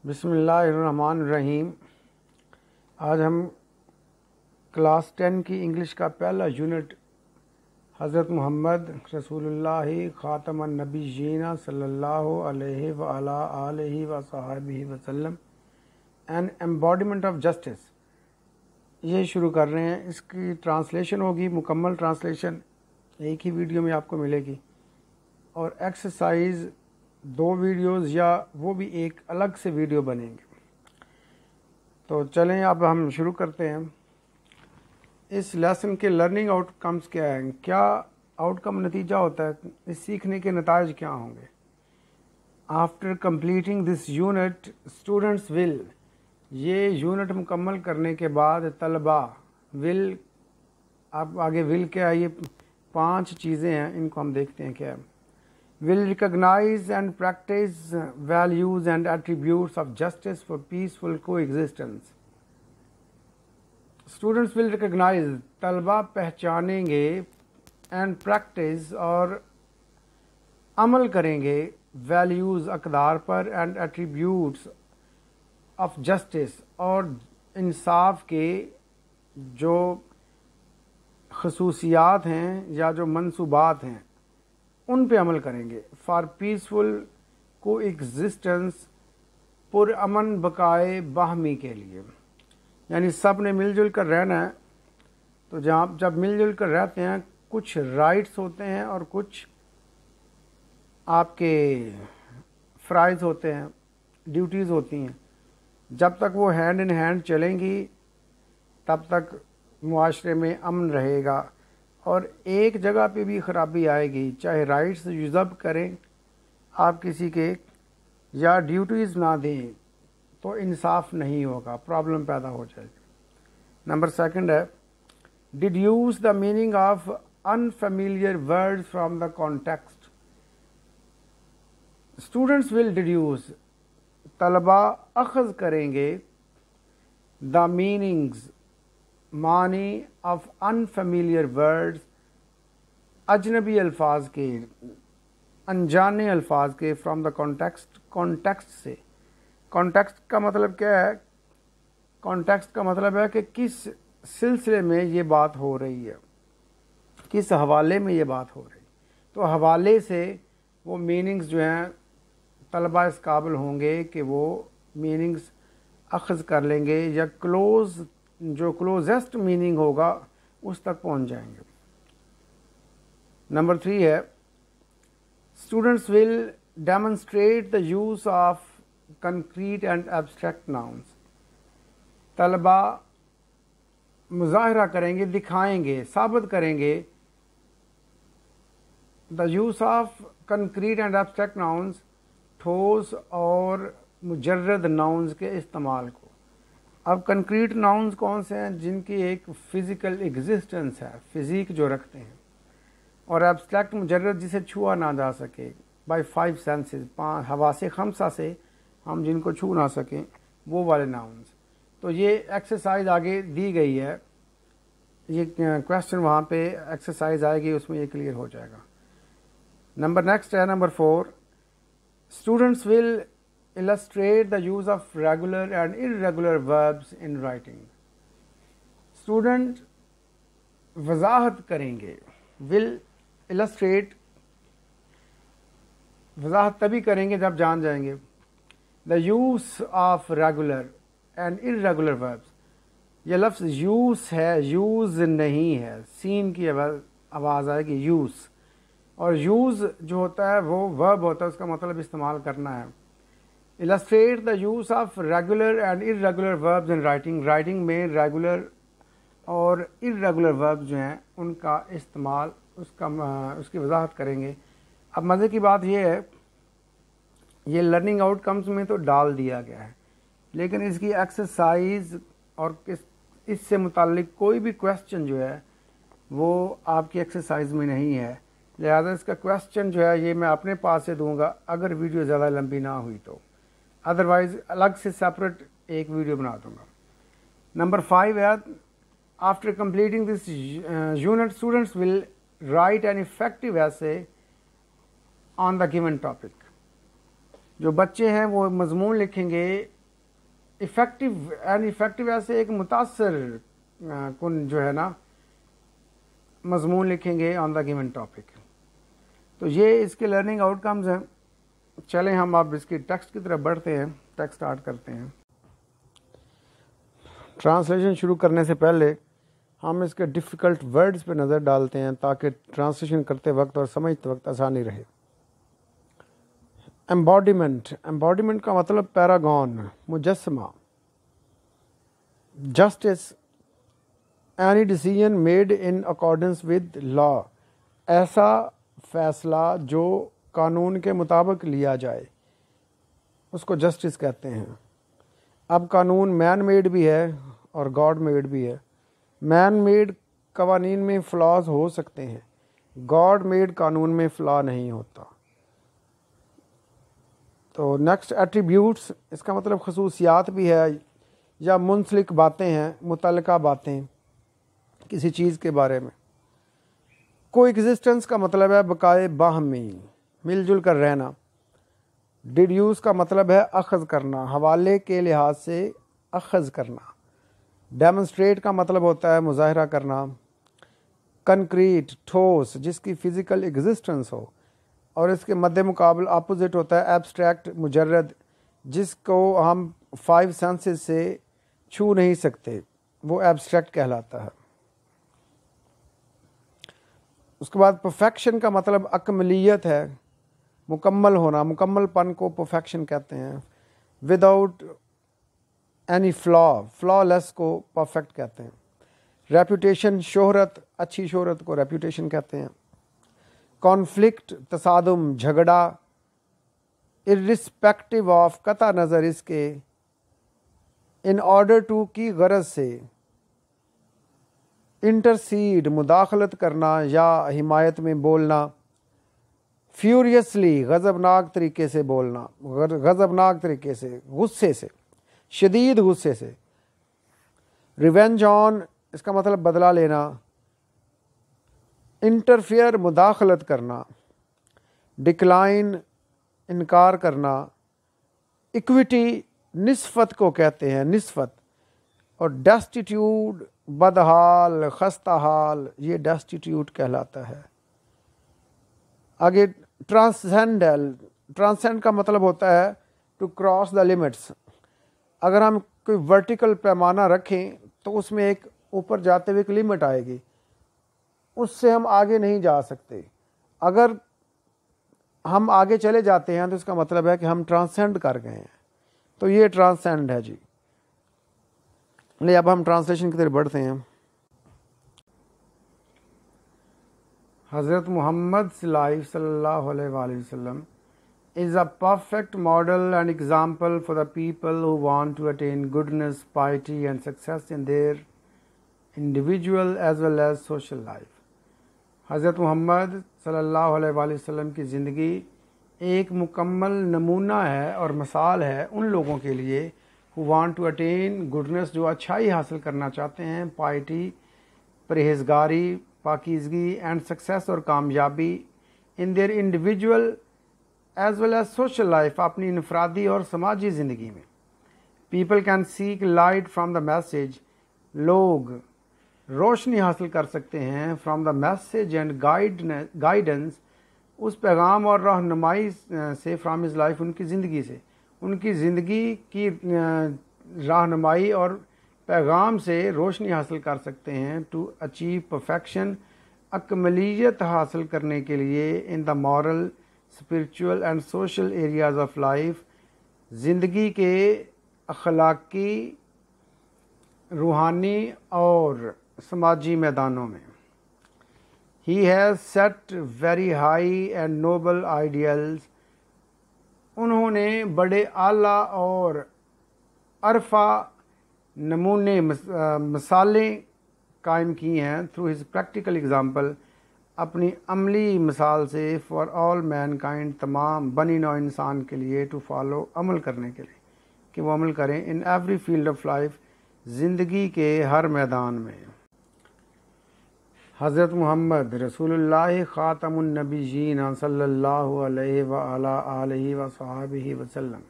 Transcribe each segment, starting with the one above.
بسم اللہ الرحمن الرحیم۔ آج ہم کلاس 10 کی انگلش کا پہلا یونٹ حضرت محمد رسول اللہ خاتم النبیین صلی اللہ علیہ وآلہ آلہ وصحبہ وسلم این ایمبوڈیمنٹ آف جسٹس یہ شروع کر رہے ہیں۔ اس کی ٹرانسلیشن ہوگی، مکمل ٹرانسلیشن ایک ہی ویڈیو میں آپ کو ملے گی، اور ایکسرسائز 2 ویڈیوز یا وہ بھی ایک الگ سے ویڈیو بنیں گے۔ تو چلیں اب ہم شروع کرتے ہیں۔ اس لیسن کے لرننگ آؤٹ کمز کیا ہیں، کیا آؤٹ کم نتیجہ ہوتا ہے، اس سیکھنے کے نتائج کیا ہوں گے۔ After completing this unit students will, یہ یونٹ مکمل کرنے کے بعد طلباء ول، اب آگے ول کیا ہے، یہ 5 چیزیں ہیں، ان کو ہم دیکھتے ہیں کیا ہے۔ will recognize and practice values and attributes of justice for peaceful coexistence. Students will recognize، طلبہ پہچانیں گے، and practice اور عمل کریں گے، values اقدار پر، and attributes of justice اور انصاف کے جو خصوصیات ہیں یا جو منصوبات ہیں ان پہ عمل کریں گے۔ فار پیسفل کو ایگزسٹنس، پر امن بقائے باہمی کے لیے، یعنی سب نے مل جل کر رہنا ہے۔ تو جب مل جل کر رہتے ہیں کچھ رائٹس ہوتے ہیں اور کچھ آپ کے فرائض ہوتے ہیں، ڈیوٹیز ہوتی ہیں۔ جب تک وہ ہینڈ ان ہینڈ چلیں گی تب تک معاشرے میں امن رہے گا، اور ایک جگہ پہ بھی خرابی آئے گی، چاہے رائٹس یوزب کریں آپ کسی کے یا ڈیوٹیز نہ دیں تو انصاف نہیں ہوگا، پرابلم پیدا ہو جائے گی۔ نمبر 2 ہے deduce the meaning of unfamiliar word from the context. Students will deduce, طلبہ اخذ کریں گے، دا میننگز معنی آف انفیملیئر ورڈز، اجنبی الفاظ کے، انجانے الفاظ کے، فرام دا کانٹیکسٹ، کانٹیکسٹ سے۔ کانٹیکسٹ کا مطلب کیا ہے؟ کانٹیکسٹ کا مطلب ہے کہ کس سلسلے میں یہ بات ہو رہی ہے، کس حوالے میں یہ بات ہو رہی ہے۔ تو حوالے سے وہ میننگز جو ہیں طلبہ اس قابل ہوں گے کہ وہ میننگز اخذ کر لیں گے، یا جو کلوزسٹ میننگ ہوگا اس تک پہنچ جائیں گے۔ نمبر 3 ہے students will demonstrate the use of concrete and abstract nouns. طلبہ مظاہرہ کریں گے، دکھائیں گے، ثابت کریں گے the use of concrete and abstract nouns, ٹھوس اور مجرد ناؤنز کے استعمال کو۔ اب کنکریٹ ناؤنز کون سے ہیں؟ جن کی ایک فزیکل ایگزسٹنس ہے، فزیک جو رکھتے ہیں، اور ایبسٹریکٹ مجرد جسے چھوا نہ جا سکے، بائی 5 سینسز، 5 حواس 5 سے ہم جن کو چھو نہ سکیں، وہ والے ناؤنز۔ تو یہ ایکسرسائز آگے دی گئی ہے، یہ کویسچن وہاں پہ ایکسرسائز آئے گی، اس میں یہ کلیئر ہو جائے گا۔ نیکسٹ ہے number 4 students will illustrate the use of regular and irregular verbs in writing۔ Student وضاحت کریں گے، will illustrate، وضاحت تبھی کریں گے جب جان جائیں گے، the use of regular and irregular verbs۔ یہ لفظ یوز ہے، یوز نہیں ہے، سین کی آواز آئے گی، یوز، اور یوز جو ہوتا ہے وہ verb ہوتا ہے، اس کا مطلب استعمال کرنا ہے۔ illustrate the use of regular and irregular verbs in writing۔ Writing میں ریگولر اور irregular verbs جو ہیں ان کا استعمال، اس کی وضاحت کریں گے۔ اب مزے کی بات یہ ہے، یہ لرننگ آؤٹ کمز میں تو ڈال دیا گیا ہے، لیکن اس کی ایکسرسائز اور اس سے متعلق کوئی بھی کویسچن جو ہے وہ آپ کی ایکسرسائز میں نہیں ہے، لہذا اس کا کویسچن جو ہے یہ میں اپنے پاس سے دوں گا اگر ویڈیو زیادہ لمبی نہ ہوئی تو، ادروائز الگ سے سیپریٹ ایک ویڈیو بنا دوں گا۔ نمبر 5 ہے after completing this unit students will write an effective ایسے آن دا گیون ٹاپک۔ جو بچے ہیں وہ مضمون لکھیں گے افیکٹو ایسے ایک متاثر کن جو ہے نا مضمون لکھیں گے آن دا گیون ٹاپک. تو یہ اس کے لرننگ آؤٹ کمز ہیں. چلیں ہم اب اس کی ٹیکسٹ کی طرف بڑھتے ہیں، ٹیکسٹ اسٹارٹ کرتے ہیں. ٹرانسلیشن شروع کرنے سے پہلے ہم اس کے ڈیفیکلٹ ورڈز پہ نظر ڈالتے ہیں تاکہ ٹرانسلیشن کرتے وقت اور سمجھتے وقت آسانی رہے. ایمبوڈیمنٹ کا مطلب پیراگون، مجسمہ. Justice, any decision made in accordance with law, ایسا فیصلہ جو قانون کے مطابق لیا جائے اس کو جسٹس کہتے ہیں. اب قانون مین میڈ بھی ہے اور گاڈ میڈ بھی ہے. مین میڈ قوانین میں فلاز ہو سکتے ہیں، گاڈ میڈ قانون میں فلا نہیں ہوتا. تو نیکسٹ ایٹریبیوٹس، اس کا مطلب خصوصیات بھی ہے یا منسلک باتیں ہیں، متعلقہ باتیں کسی چیز کے بارے میں. کو ایگزسٹنس کا مطلب ہے بقائے باہمی، مل جل کر رہنا. ڈیڈیوس کا مطلب ہے اخذ کرنا، حوالے کے لحاظ سے اخذ کرنا. ڈیمونسٹریٹ کا مطلب ہوتا ہے مظاہرہ کرنا. کنکریٹ، ٹھوس، جس کی فزیکل ایگزسٹنس ہو، اور اس کے مد مقابل اپوزٹ ہوتا ہے ایبسٹریکٹ، مجرد، جس کو ہم 5 سینسز سے چھو نہیں سکتے، وہ ایبسٹریکٹ کہلاتا ہے. اس کے بعد پرفیکشن کا مطلب اکملیت ہے، مکمل ہونا، مکمل پن کو پرفیکشن کہتے ہیں. وداؤٹ اینی فلا لیس کو پرفیکٹ کہتے ہیں. ریپوٹیشن، شہرت، اچھی شہرت کو ریپوٹیشن کہتے ہیں. کانفلکٹ، تصادم، جھگڑا. ارسپیکٹو آف، قطع نظر اس کے. ان آرڈر ٹو کی غرض سے. انٹرسیڈ، مداخلت کرنا یا حمایت میں بولنا. فیوریسلی، غضبناک طریقے سے بولنا، غضبناک طریقے سے، غصے سے، شدید غصے سے. ریونج آن، اس کا مطلب بدلہ لینا. انٹرفیئر، مداخلت کرنا. ڈکلائن، انکار کرنا. ایکوٹی، نسبت کو کہتے ہیں، نسبت. اور ڈیسٹیٹیوٹ، بدحال، خستہ حال، یہ ڈیسٹیٹیوٹ کہلاتا ہے. آگے ٹرانسینڈ کا مطلب ہوتا ہے ٹو کراس دا لمٹس. اگر ہم کوئی ورٹیکل پیمانہ رکھیں تو اس میں ایک اوپر جاتے ہوئے ایک لمٹ آئے گی، اس سے ہم آگے نہیں جا سکتے. اگر ہم آگے چلے جاتے ہیں تو اس کا مطلب ہے کہ ہم ٹرانسینڈ کر گئے ہیں. تو یہ ٹرانسینڈ ہے جی. لے اب ہم ٹرانسلیشن کی طرف بڑھتے ہیں. حضرت محمد لائف صلی اللہ علیہ وآلہ وسلم is a perfect model and example for the people who want to attain goodness, piety and success in their individual as well as social life. حضرت محمد صلی اللہ علیہ وآلہ وسلم کی زندگی ایک مکمل نمونہ ہے اور مثال ہے ان لوگوں کے لیے who want to attain goodness، جو اچھائی حاصل کرنا چاہتے ہیں، piety، پرہیزگاری، پاکیزگی، اینڈ سکسیس اور کامیابی in their individual as well as social life, اپنی انفرادی اور سماجی زندگی میں. People can seek light from the message, لوگ روشنی حاصل کر سکتے ہیں from the message and guidance, اس پیغام اور رہنمائی سے، فرام ہز لائف، ان کی زندگی سے، ان کی زندگی کی رہنمائی اور پیغام سے روشنی حاصل کر سکتے ہیں. ٹو اچیو پرفیکشن، اکملیت حاصل کرنے کے لیے. In the moral, spiritual and social areas of life, زندگی کے اخلاقی، روحانی اور سماجی میدانوں میں. He has set very high and noble ideals، انہوں نے بڑے اعلیٰ اور عرفہ نمونے مثالیں قائم کی ہیں. through his practical example، اپنی عملی مثال سے. for all mankind، تمام بنی نوع انسان کے لیے. to follow، عمل کرنے کے لیے کہ وہ عمل کریں. in every field of life، زندگی کے ہر میدان میں. حضرت محمد رسول اللہ خاتم النبیین صلی اللہ علیہ وآلہ آلہ وصحبہ وسلم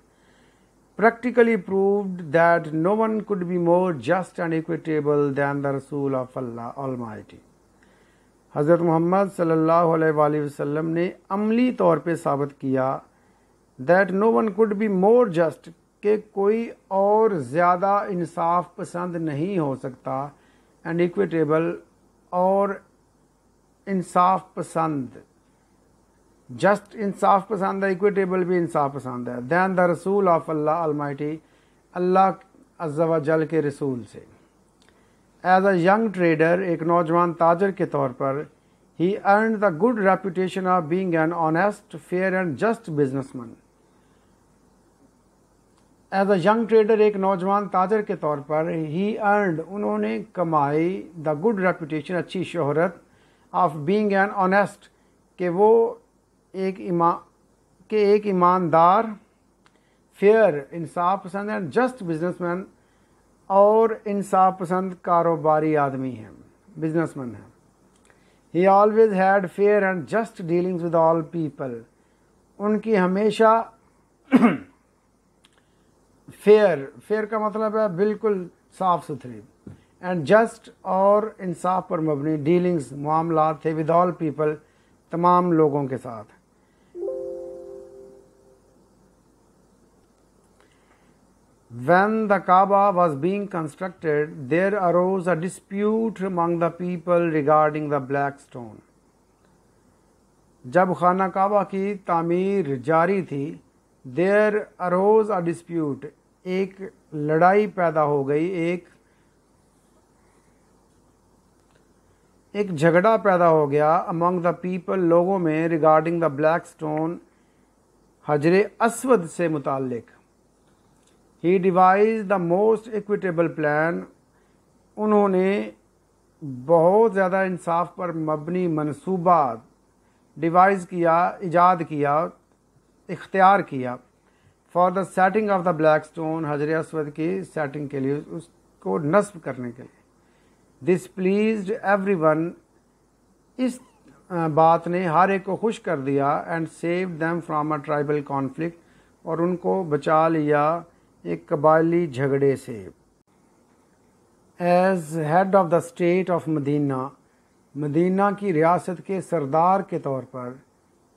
practically proved that no one could be more just and equitable than the Rasul of Allah Almighty. حضرت محمد صلی اللہ علیہ وآلہ وسلم نے عملی طور پہ ثابت کیا that no one could be more just کہ کوئی اور زیادہ انصاف پسند نہیں ہو سکتا and equitable اور انصاف پسند جسٹ انصاف پسند ہے ایکویٹیبل بھی انصاف پسند ہے دین دا رسول آف اللہ المائٹی اللہ عز و جل کے رسول سے. ایز اے ینگ ٹریڈر ایک نوجوان تاجر کے طور پر ہی earned the good reputation of being an honest fair and just businessman. As a young trader ایک نوجوان تاجر کے طور پر ہی ارنڈ انہوں نے کمائی دا گڈ ریپوٹیشن اچھی شہرت آف بینگ این آنیسٹ کہ وہ ایک ایماندار فیئر انصاف پسند ہے جسٹ بزنس مین اور انصاف پسند کاروباری آدمی ہیں بزنس مین ہیں. He always had fair and just dealings with all people ان کی ہمیشہ فیئر کا مطلب ہے بالکل صاف ستھری اینڈ جسٹ اور انصاف پر مبنی ڈیلنگز معاملات تھے ود آل پیپل تمام لوگوں کے ساتھ. When the Kaaba was being constructed, there arose a dispute among the people regarding the black stone. جب خانہ کعبہ کی تعمیر جاری تھی there arose a dispute ایک لڑائی پیدا ہو گئی ایک جھگڑا پیدا ہو گیا among the people لوگوں میں regarding the black stone حجر اسود سے متعلق. He devised the most equitable plan انہوں نے بہت زیادہ انصاف پر مبنی منصوبہ ڈیوائز کیا ایجاد کیا اختیار کیا for the setting of the black stone حجر اسود کی سیٹنگ کے لیے اس کو نصب کرنے کے لیے. دس پلیزڈ ایوری ون اس بات نے ہر ایک کو خوش کر دیا and saved them from a tribal conflict اور ان کو بچا لیا ایک قبائلی جھگڑے سے. As head of the state of Medina کی ریاست کے سردار کے طور پر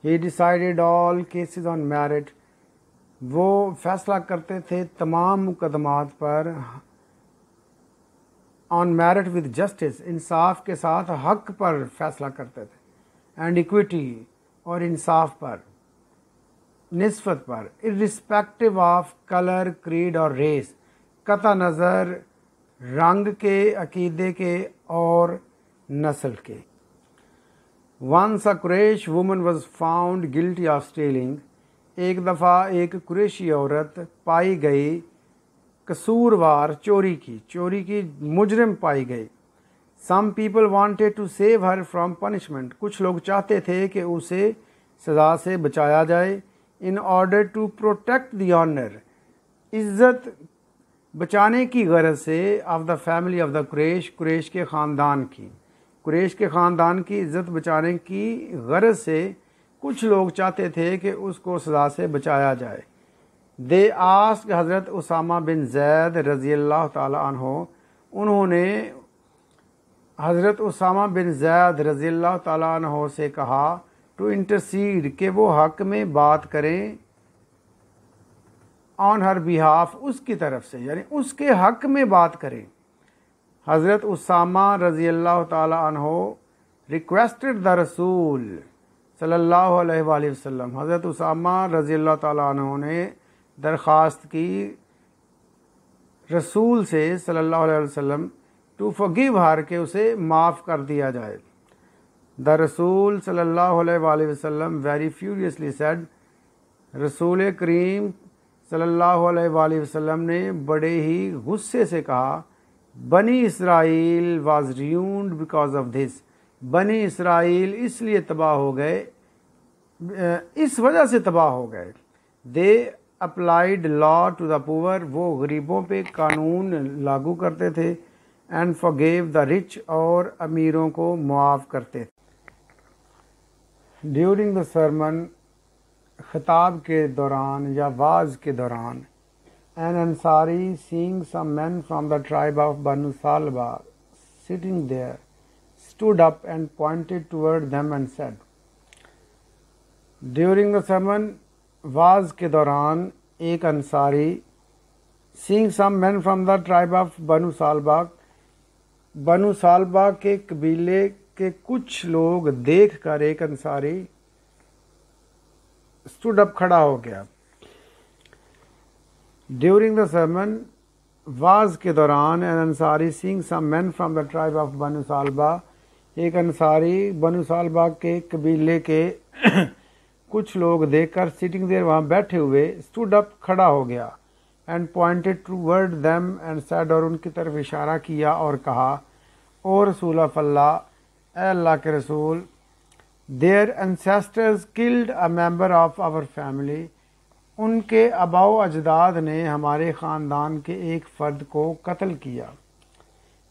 he decided all cases on merit وہ فیصلہ کرتے تھے تمام مقدمات پر آن میرٹ ود جسٹس انصاف کے ساتھ حق پر فیصلہ کرتے تھے اینڈ ایکویٹی اور انصاف پر نسبت پر irrespective آف کلر کریڈ اور ریس قطع نظر رنگ کے عقیدے کے اور نسل کے. once a Quraysh woman was found guilty of stealing ایک دفعہ ایک قریشی عورت پائی گئی قصوروار چوری کی مجرم پائی گئی. some people wanted to save her from punishment کچھ لوگ چاہتے تھے کہ اسے سزا سے بچایا جائے in order to protect the honor عزت بچانے کی غرض سے of the family of the قریش کے خاندان کی عزت بچانے کی غرض سے کچھ لوگ چاہتے تھے کہ اس کو سزا سے بچایا جائے. they asked حضرت اسامہ بن زید رضی اللہ تعالی عنہ انہوں نے حضرت اسامہ بن زید رضی اللہ تعالی عنہ سے کہا ٹو انٹرسیڈ کہ وہ حق میں بات کریں آن ہر بیہاف اس کی طرف سے یعنی اس کے حق میں بات کریں. حضرت اسامہ رضی اللہ تعالی عنہ ریکویسٹڈ دا رسول صلی اللہ علیہ وآلہ وسلم حضرت اسامہ رضی اللہ تعالی عنہ نے درخواست کی رسول سے صلی اللہ علیہ وسلم ٹو forgive her کہ اسے معاف کر دیا جائے. دا رسول صلی اللہ علیہ وآلہ وسلم ویری فیوریسلی سیڈ رسول کریم صلی اللہ علیہ وآلہ وسلم نے بڑے ہی غصے سے کہا Bani Israel was ruined because of this Bani Israel اس لیے تباہ ہو گئے اس وجہ سے تباہ ہو گئے. دے اپلائیڈ لا ٹو دا پور وہ غریبوں پہ قانون لاگو کرتے تھے اینڈ forgave دا رچ اور امیروں کو معاف کرتے تھے. ڈیورنگ دا سرمن خطاب کے دوران یا واعظ کے دوران An Ansari, seeing some men from the tribe of Banu Salba sitting there, stood up and pointed toward them and said, During the sermon, was کے دوران ایک Ansari seeing some men from the tribe of بنو سالبہ، بنو سالبہ کے قبیلے کے کچھ لوگ دیکھ کر ایک انصاری stood up کھڑا ہو گیا. During the sermon, واز کے دوران an Ansari seeing some men from the tribe of بنو سالبہ، ایک انصاری بنو سالبہ کے قبیلے کے کچھ لوگ دیکھ کر سٹنگ دیر وہاں بیٹھے ہوئے stood up کھڑا ہو گیا and pointed toward them and said، اور ان کی طرف اشارہ کیا اور کہا، او رسول اللہ، اے اللہ کے رسول، their ancestors killed a member of our family، ان کے آباء و اجداد نے ہمارے خاندان کے ایک فرد کو قتل کیا.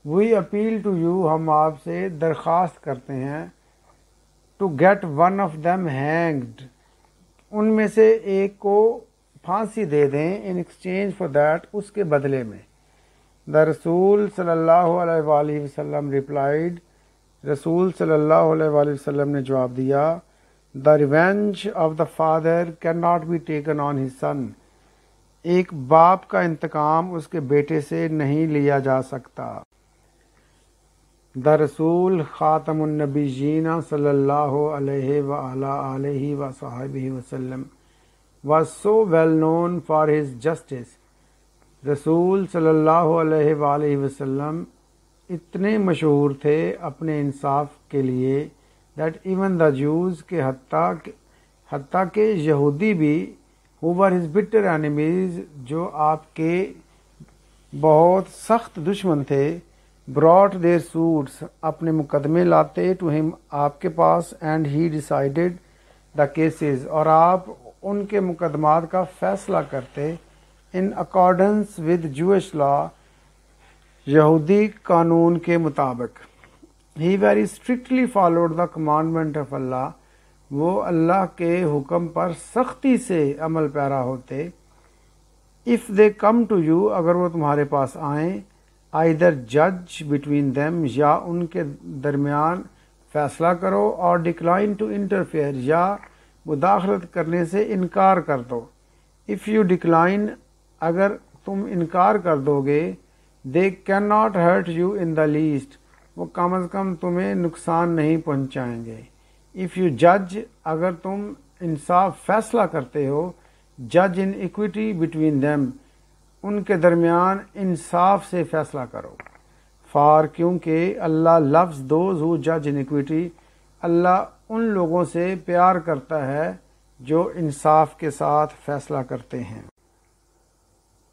we appeal to you، ہم آپ سے درخواست کرتے ہیں to get one of them hanged، ان میں سے ایک کو پھانسی دے دیں in exchange for that، اس کے بدلے میں. the رسول صلی اللہ علیہ وآلہ وسلم replied، رسول صلی اللہ علیہ وآلہ وسلم نے جواب دیا، the revenge of the father cannot be taken on his son، ایک باپ کا انتقام اس کے بیٹے سے نہیں لیا جا سکتا. the رسول خاتم النبیین صلی اللہ علیہ وآلہ آلہ وصحبہ وسلم was so well known for his justice، رسول صلی اللہ علیہ وآلہ وسلم اتنے مشہور تھے اپنے انصاف کے لیے that even the Jews کہ حتیٰ کہ یہودی بھی who were his bitter enemies، جو آپ کے بہت سخت دشمن تھے، brought their suits، اپنے مقدمے لاتے to him، آپ کے پاس and he decided the cases، اور آپ ان کے مقدمات کا فیصلہ کرتے in accordance with Jewish law، یہودی قانون کے مطابق. he very strictly followed the commandment of Allah، وہ اللہ کے حکم پر سختی سے عمل پیرا ہوتے. if they come to you، اگر وہ تمہارے پاس آئیں، either judge between them، یا ان کے درمیان فیصلہ کرو، اور decline to interfere، یا مداخلت کرنے سے انکار کر دو. if you decline، اگر تم انکار کر دو گے، they cannot hurt you in the least، وہ کم از کم تمہیں نقصان نہیں پہنچائیں گے. if you judge، اگر تم انصاف فیصلہ کرتے ہو، judge in equity between them، ان کے درمیان انصاف سے فیصلہ کرو. for کیونکہ اللہ loves those who judge in equity، اللہ ان لوگوں سے پیار کرتا ہے جو انصاف کے ساتھ فیصلہ کرتے ہیں.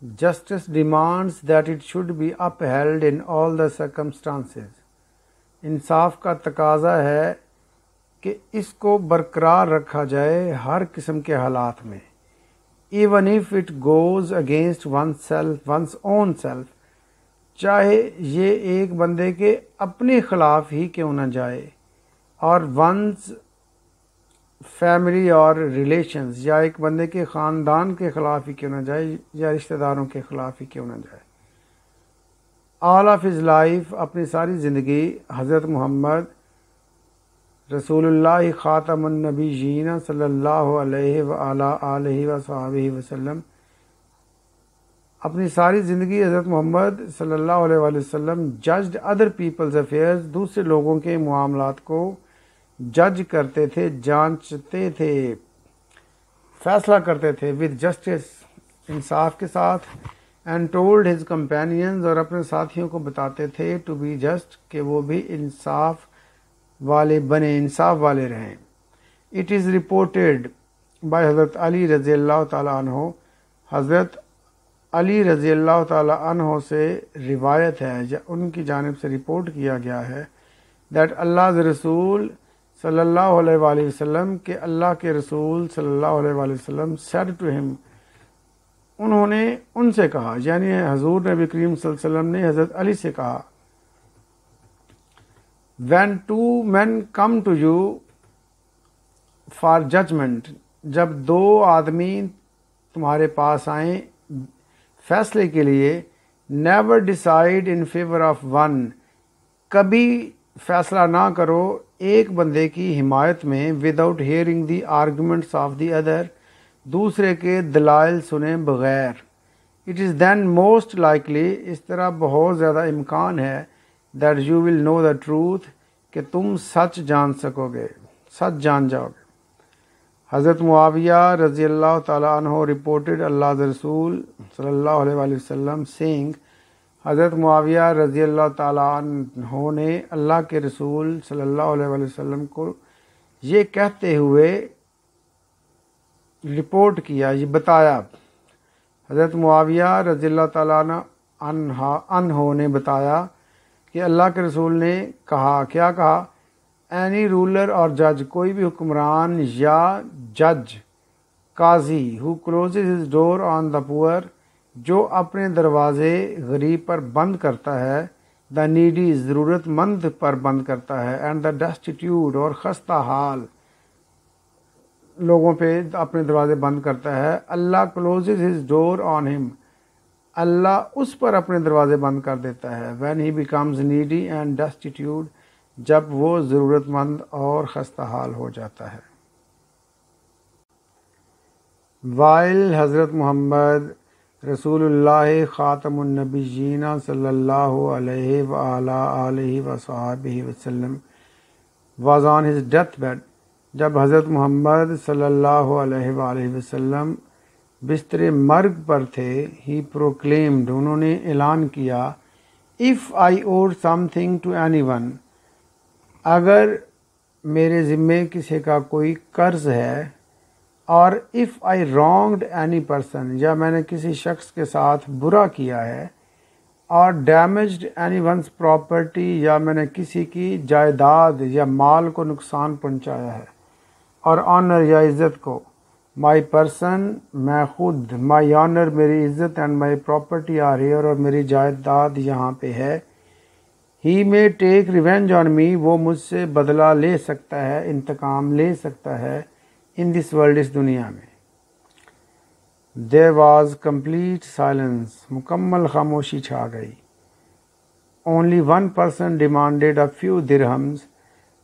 justice demands that it should be upheld in all the circumstances، انصاف کا تقاضا ہے کہ اس کو برقرار رکھا جائے ہر قسم کے حالات میں. even if it goes against one's own self، چاہے یہ ایک بندے کے اپنے خلاف ہی کیوں نہ جائے، اور one's family اور relations، یا ایک بندے کے خاندان کے خلاف ہی کیوں نہ جائے، یا رشتہ داروں کے خلاف ہی کیوں نہ جائے. all of his life، اپنی ساری زندگی، حضرت محمد رسول اللہ خاتم النبیین صلی اللہ علیہ وآلہ آلہ وصحبہ وسلم، اپنی ساری زندگی حضرت محمد صلی اللہ علیہ وآلہ وسلم ججڈ ادر پیپلز افیئرز، دوسرے لوگوں کے معاملات کو جج کرتے تھے، جانچتے تھے، فیصلہ کرتے تھے with justice، انصاف کے ساتھ. and told his companions، اور اپنے ساتھیوں کو بتاتے تھے to be just، کہ وہ بھی انصاف والے بنے، انصاف والے رہیں. it is reported by حضرت علی رضی اللہ تعالیٰ عنہ، حضرت علی رضی اللہ تعالیٰ عنہ سے روایت ہے، ان کی جانب سے رپورٹ کیا گیا ہے that اللہ رسول صلی اللہ علیہ وآلہ وسلم، کہ اللہ کے رسول صلی اللہ علیہ وآلہ وسلم said to him، انہوں نے ان سے کہا، یعنی حضور نبی کریم صلی اللہ علیہ وسلم نے حضرت علی سے کہا، when two men come to you for judgment، جب دو آدمی تمہارے پاس آئیں فیصلے کے لیے never decide in favour of one, کبھی فیصلہ نہ کرو ایک بندے کی حمایت میں without hearing the arguments of the other, دوسرے کے دلائل سنے بغیر. It is then most likely, اس طرح بہت زیادہ امکان ہے، that you will know the truth, کہ تم سچ جان سکو گے، سچ جان جاؤ گے. حضرت معاویہ رضی اللہ تعالیٰ عنہ رپورٹڈ اللہ رسول صلی اللہ علیہ وآلہ وسلم سینگ، حضرت معاویہ رضی اللہ تعالیٰ عنہ نے اللہ کے رسول صلی اللہ علیہ وآلہ وسلم کو یہ کہتے ہوئے رپورٹ کیا، یہ بتایا. حضرت معاویہ رضی اللہ تعالیٰ عنہ نے بتایا کہ اللہ کے رسول نے کہا، کیا کہا؟ اینی رولر اور جج، کوئی بھی حکمران یا جج قاضی، ہو کلوزز ہز ڈور آن دا پور، جو اپنے دروازے غریب پر بند کرتا ہے، دا نیڈی، ضرورت مند پر بند کرتا ہے، اینڈ دا ڈیسٹیٹیوٹ، اور خستہ حال لوگوں پہ اپنے دروازے بند کرتا ہے. اللہ کلوزز ہز ڈور آن ہم، اللہ اس پر اپنے دروازے بند کر دیتا ہے. When he becomes needy and destitute, جب وہ ضرورت مند اور خستہ حال ہو جاتا ہے. وائل حضرت محمد رسول اللہ خاتم النبیین صلی اللہ علیہ وآلہ آلہ وصحبہ وسلم was on his death bed, جب حضرت محمد صلی اللہ علیہ وآلہ وسلم بستر مرگ پر تھے، ہی پروکلیمڈ، انہوں نے اعلان کیا، if I owed something to anyone, اگر میرے ذمے کسی کا کوئی قرض ہے، اور if I wronged any person, یا میں نے کسی شخص کے ساتھ برا کیا ہے، اور ڈیمیجڈ اینی ونس پراپرٹی، یا میں نے کسی کی جائیداد یا مال کو نقصان پہنچایا ہے، اور آنر یا عزت کو، مائی پرسن، میں خود، مائی آنر، میری عزت، and my property are here, اور میری جائیداد یہاں پہ ہے. ہی میں ٹیک ریونج آن می، وہ مجھ سے بدلہ لے سکتا ہے، انتقام لے سکتا ہے، ان دس ورلڈ، اس دنیا میں. دیر واز کمپلیٹ سائلنس، مکمل خاموشی چھا گئی. Only one person demanded a few dirhams,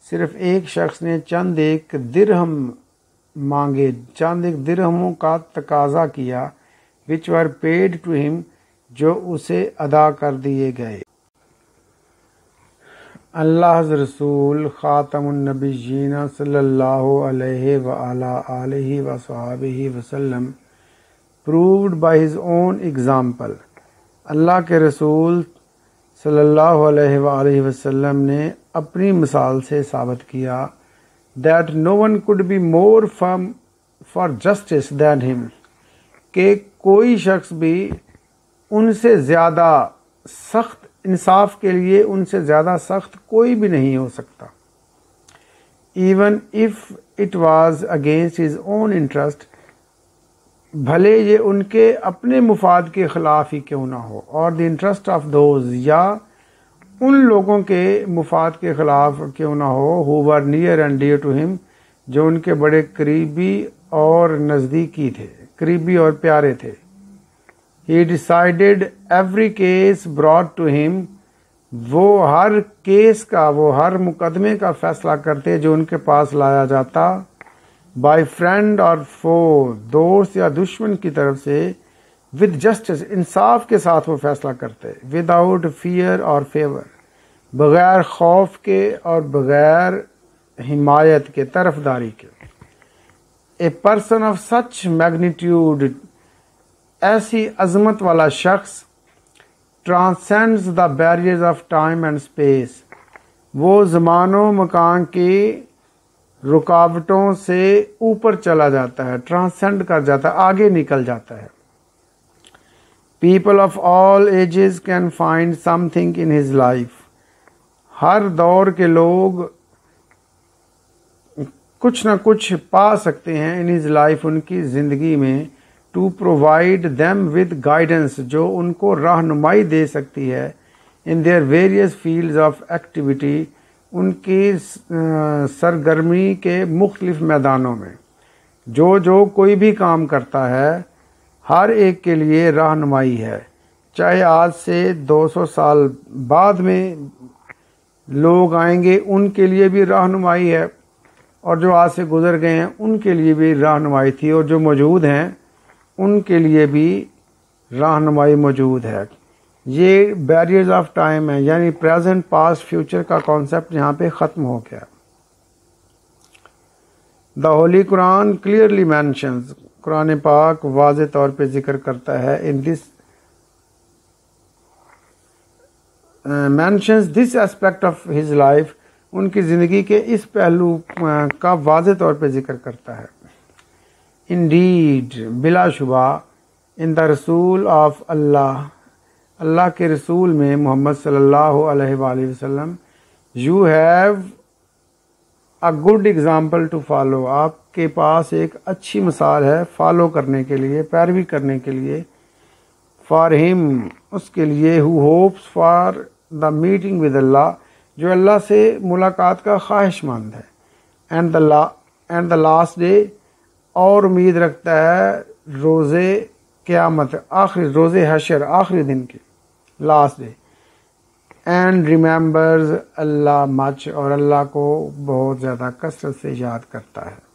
صرف ایک شخص نے چند ایک درہم مانگے، چند ایک درہموں کا تقاضا کیا، which were paid to him، جو اسے ادا کر دیے گئے. اللہ رسول خاتم النبیین صلی اللہ علیہ وآلہ آلہ وصحبہ وسلم proved by his own example، اللہ کے رسول صلی اللہ علیہ وآلہ وسلم نے اپنی مثال سے ثابت کیا، that no one could be more firm for justice than him، کہ کوئی شخص بھی ان سے زیادہ سخت، انصاف کے لیے ان سے زیادہ سخت کوئی بھی نہیں ہو سکتا. even if it was against his own interest، بھلے یہ ان کے اپنے مفاد کے خلاف ہی کیوں نہ ہو، اور the interest of those، یا ان لوگوں کے مفاد کے خلاف کیوں نہ ہو، who were near and dear to him، جو ان کے بڑے قریبی اور نزدیکی تھے، قریبی اور پیارے تھے. he decided every case brought to him، وہ ہر کیس کا، وہ ہر مقدمے کا فیصلہ کرتے جو ان کے پاس لایا جاتا، بائی فرینڈ اور فو، دوست یا دشمن کی طرف سے، ود جسٹس، انصاف کے ساتھ وہ فیصلہ کرتے، وداؤٹ فیئر اور فیور، بغیر خوف کے اور بغیر حمایت کے، طرفداری کے. A person of such magnitude, ایسی عظمت والا شخص، transcends the barriers of time and space, وہ زمان و مکان کی رکاوٹوں سے اوپر چلا جاتا ہے، ٹرانسینڈ کر جاتا ہے، آگے نکل جاتا ہے. People of all ages can find something in his life, ہر دور کے لوگ کچھ نہ کچھ پا سکتے ہیں، ان ہز لائف، ان کی زندگی میں، to provide them with guidance, جو ان کو رہنمائی دے سکتی ہے، in their various fields of activity, ان کی سرگرمی کے مختلف میدانوں میں. جو کوئی بھی کام کرتا ہے، ہر ایک کے لیے رہنمائی ہے، چاہے آج سے 200 سال بعد میں لوگ آئیں گے ان کے لیے بھی رہنمائی ہے، اور جو آج سے گزر گئے ہیں ان کے لیے بھی رہنمائی تھی، اور جو موجود ہیں ان کے لیے بھی رہنمائی موجود ہے۔ یہ بیریئرز آف ٹائم ہے، یعنی پریزنٹ پاسٹ فیوچر کا کانسیپٹ یہاں پہ ختم ہو گیا۔ The holy Quran clearly mentions, قرآن پاک واضح طور پہ ذکر کرتا ہے، in this mentions this aspect of his life, ان کی زندگی کے اس پہلو کا واضح طور پہ ذکر کرتا ہے۔ انڈیڈ، بلا شبہ، ان دا رسول آف اللہ، اللہ کے رسول میں محمد صلی اللہ علیہ وآلہ وسلم، you have a good example to follow, آپ کے پاس ایک اچھی مثال ہے فالو کرنے کے لیے، پیروی کرنے کے لیے۔ فار ہم، اس کے لیے، he hopes for the meeting with Allah, جو اللہ سے ملاقات کا خواہش مند ہے، اینڈ دا لاسٹ ڈے، اور امید رکھتا ہے روز قیامت، آخری روز حشر، آخری دن کی، لاسٹ ڈے۔ اینڈ ریممبرز اللہ مچ، اور اللہ کو بہت زیادہ کثرت سے یاد کرتا ہے۔